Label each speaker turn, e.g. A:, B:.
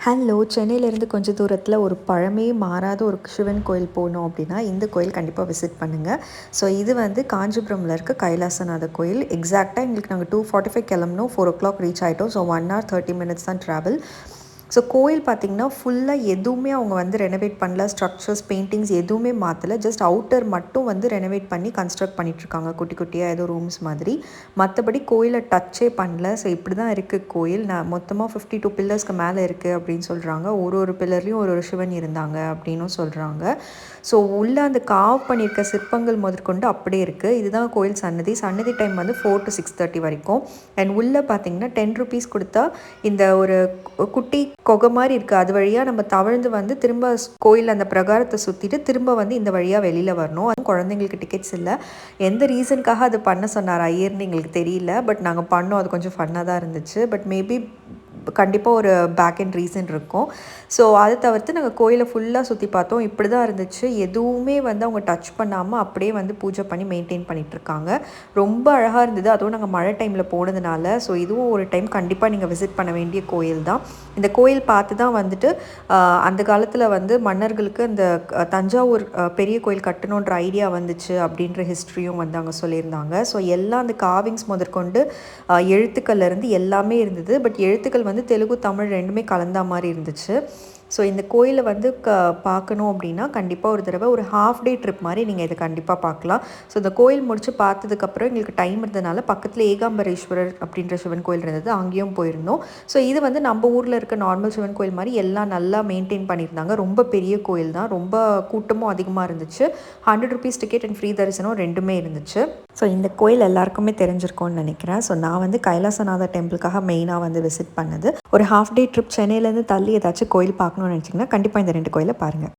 A: Hello, சென்னையிலேருந்து கொஞ்சம் தூரத்தில் ஒரு பழமே மாறாத ஒரு சிவன் கோயில் போகணும் அப்படின்னா இந்த கோயில் கண்டிப்பாக விசிட் பண்ணுங்கள். ஸோ இது வந்து காஞ்சிபுரமில் இருக்க கைலாசநாதர் கோயில். எக்ஸாக்டாக எங்களுக்கு நாங்கள் 2:45 கிளம்புனோம், 4 o'clock ரீச் ஆகிட்டோம். ஸோ 1 hour 30 minutes தான் ட்ராவல். ஸோ கோயில் பார்த்திங்கன்னா ஃபுல்லாக எதுவுமே அவங்க வந்து ரெனோவேட் பண்ணல, ஸ்ட்ரக்சர்ஸ் பெயிண்டிங்ஸ் எதுவுமே மாற்றலை. ஜஸ்ட் அவுட்டர் மட்டும் வந்து ரெனோவேட் பண்ணி கன்ஸ்ட்ரக்ட் பண்ணிகிட்ருக்காங்க, குட்டி குட்டியாக ஏதோ ரூம்ஸ் மாதிரி. மற்றபடி கோயிலை டச்சே பண்ணல. ஸோ இப்படி தான் இருக்குது கோயில். மொத்தமாக 52 பில்லர்ஸ்க்கு மேலே இருக்குது அப்படின்னு சொல்கிறாங்க. ஒரு பில்லர்லேயும் ஒரு சிவன் இருந்தாங்க அப்படின்னும் சொல்கிறாங்க. ஸோ உள்ளே அந்த காவ் பண்ணியிருக்க சிற்பங்கள் முதற்கொண்டு அப்படியே இருக்குது. இதுதான் கோயில் சன்னதி டைம் வந்து 4 to 6:30 வரைக்கும். அண்ட் உள்ளே பார்த்திங்கன்னா 10 rupees கொடுத்தா இந்த ஒரு குட்டி கொகை மாதிரி இருக்குது, அது வழியாக நம்ம தவழ்ந்து வந்து திரும்ப கோயில் அந்த பிரகாரத்தை சுற்றிட்டு திரும்ப வந்து இந்த வழியாக வெளியில் வரணும். அது குழந்தைங்களுக்கு டிக்கெட்ஸ் இல்லை. எந்த ரீசனுக்காக அது பண்ண சொன்னார் ஐயர்னு எங்களுக்கு தெரியல. பட் நாங்கள் பண்ணோம். அது கொஞ்சம் ஃபன்னாக தான் இருந்துச்சு. பட் மேபி கண்டிப்பாக ஒரு பேக் அண்ட் ரீசன் இருக்கும். ஸோ அதை தவிர்த்து நாங்கள் கோயிலை ஃபுல்லாக சுற்றி பார்த்தோம். இப்படி தான் இருந்துச்சு. எதுவுமே வந்து அவங்க டச் பண்ணாமல் அப்படியே வந்து பூஜை பண்ணி மெயின்டைன் பண்ணிகிட்ருக்காங்க. ரொம்ப அழகாக இருந்தது. அதுவும் நாங்கள் மழை டைமில் போனதுனால. ஸோ இதுவும் ஒரு டைம் கண்டிப்பாக நீங்கள் விசிட் பண்ண வேண்டிய கோயில் தான். இந்த கோயில் பார்த்து தான் வந்துட்டு அந்த காலத்தில் வந்து மன்னர்களுக்கு அந்த தஞ்சாவூர் பெரிய கோயில் கட்டணுன்ற ஐடியா வந்துச்சு அப்படின்ற ஹிஸ்ட்ரியும் வந்து அங்கே சொல்லியிருந்தாங்க. ஸோ எல்லாம் அந்த காவிங்ஸ் முதற்கொண்டு எழுத்துக்கள்லேருந்து எல்லாமே இருந்தது. பட் எழுத்துக்கள் வந்து தெலுங்கு தமிழ் ரெண்டுமே கலந்தா மாதிரி இருந்துச்சு. ஸோ இந்த கோயிலை வந்து பார்க்கணும் அப்படின்னா கண்டிப்பாக ஒரு தடவை ஒரு ஹாஃப் டே ட்ரிப் மாதிரி நீங்கள் இதை கண்டிப்பாக பார்க்கலாம். ஸோ இந்த கோயில் முடித்து பார்த்ததுக்கப்புறம் எங்களுக்கு டைம் இருந்ததுனால பக்கத்தில் ஏகாம்பரேஸ்வரர் அப்படின்ற சிவன் கோயில் இருந்தது, அங்கேயும் போயிருந்தோம். ஸோ இது வந்து நம்ம ஊரில் இருக்க நார்மல் சிவன் கோயில் மாதிரி எல்லாம் நல்லா மெயின்டைன் பண்ணியிருந்தாங்க. ரொம்ப பெரிய கோயில் தான், ரொம்ப கூட்டமும் அதிகமாக இருந்துச்சு. 100 rupees டிக்கெட் அண்ட் ஃப்ரீ தரிசனம் ரெண்டுமே இருந்துச்சு. ஸோ இந்த கோயில் எல்லாருக்குமே தெரிஞ்சிருக்கும்னு நினைக்கிறேன். ஸோ நான் வந்து கைலாசநாதர் டெம்பிளுக்காக மெயினாக வந்து விசிட் பண்ணது. ஒரு ஹாஃப் டே ட்ரிப் சென்னையிலேருந்து தள்ளி ஏதாச்சும் கோயில் பார்க்கணும்னு நினச்சிங்கன்னா கண்டிப்பாக இந்த 2 கோயிலை பாருங்கள்.